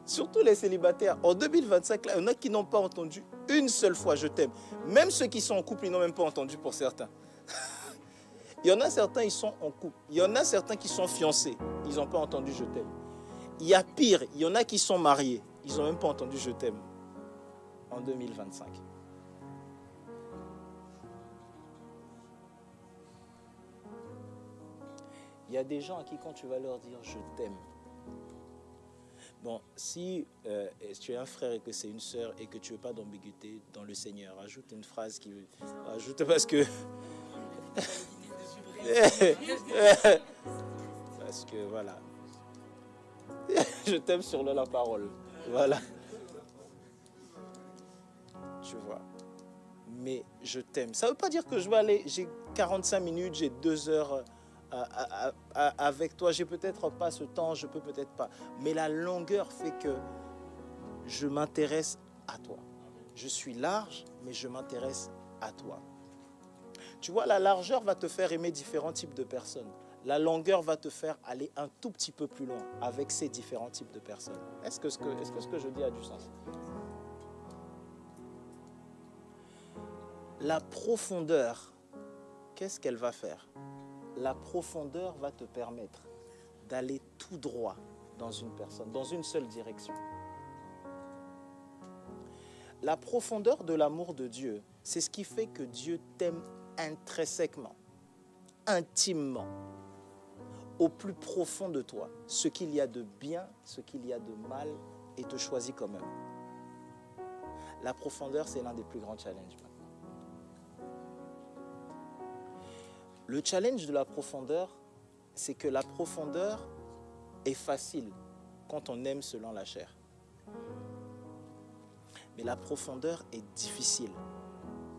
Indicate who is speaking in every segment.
Speaker 1: Surtout les célibataires. En 2025, là, il y en a qui n'ont pas entendu une seule fois « je t'aime ». Même ceux qui sont en couple, ils n'ont même pas entendu pour certains. Il y en a certains, ils sont en couple. Il y en a certains qui sont fiancés. Ils n'ont pas entendu « je t'aime ». Il y a pire, il y en a qui sont mariés. Ils n'ont même pas entendu « je t'aime » en 2025. Il y a des gens à qui quand tu vas leur dire « je t'aime », bon, si tu es un frère et que c'est une sœur et que tu ne veux pas d'ambiguïté dans le Seigneur, ajoute une phrase qui... Ajoute parce que... parce que voilà. Je t'aime sur la parole. Voilà. Tu vois. Mais je t'aime. Ça ne veut pas dire que je vais aller... J'ai 45 minutes, j'ai 2 heures... avec toi, j'ai peut-être pas ce temps, je peux peut-être pas. Mais la longueur fait que je m'intéresse à toi. Je suis large, mais je m'intéresse à toi. Tu vois, la largeur va te faire aimer différents types de personnes. La longueur va te faire aller un tout petit peu plus loin avec ces différents types de personnes. Est-ce que ce que je dis a du sens? La profondeur, qu'est-ce qu'elle va faire? La profondeur va te permettre d'aller tout droit dans une personne, dans une seule direction. La profondeur de l'amour de Dieu, c'est ce qui fait que Dieu t'aime intrinsèquement, intimement, au plus profond de toi, ce qu'il y a de bien, ce qu'il y a de mal, et te choisit quand même. La profondeur, c'est l'un des plus grands challenges maintenant. Le challenge de la profondeur, c'est que la profondeur est facile quand on aime selon la chair. Mais la profondeur est difficile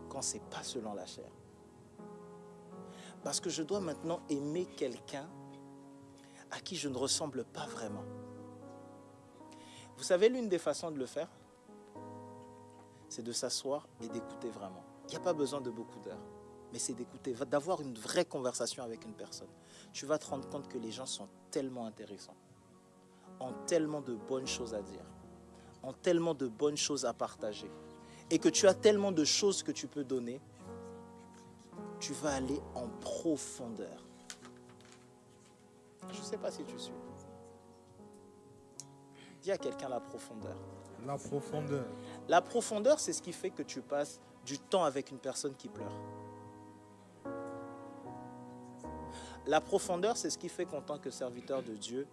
Speaker 1: quand ce n'est pas selon la chair. Parce que je dois maintenant aimer quelqu'un à qui je ne ressemble pas vraiment. Vous savez, l'une des façons de le faire, c'est de s'asseoir et d'écouter vraiment. Il n'y a pas besoin de beaucoup d'heures. Mais c'est d'écouter, d'avoir une vraie conversation avec une personne. Tu vas te rendre compte que les gens sont tellement intéressants, ont tellement de bonnes choses à dire, ont tellement de bonnes choses à partager, et que tu as tellement de choses que tu peux donner, tu vas aller en profondeur. Je ne sais pas si tu suis. Dis à quelqu'un la profondeur.
Speaker 2: La profondeur.
Speaker 1: La profondeur, c'est ce qui fait que tu passes du temps avec une personne qui pleure. La profondeur, c'est ce qui fait qu'en tant que serviteur de Dieu,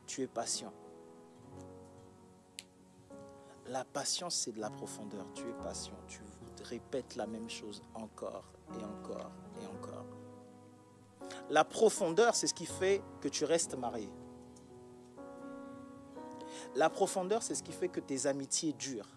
Speaker 1: tu es patient. La patience, c'est de la profondeur. Tu es patient. Tu répètes la même chose encore et encore et encore. La profondeur, c'est ce qui fait que tu restes marié. La profondeur, c'est ce qui fait que tes amitiés durent.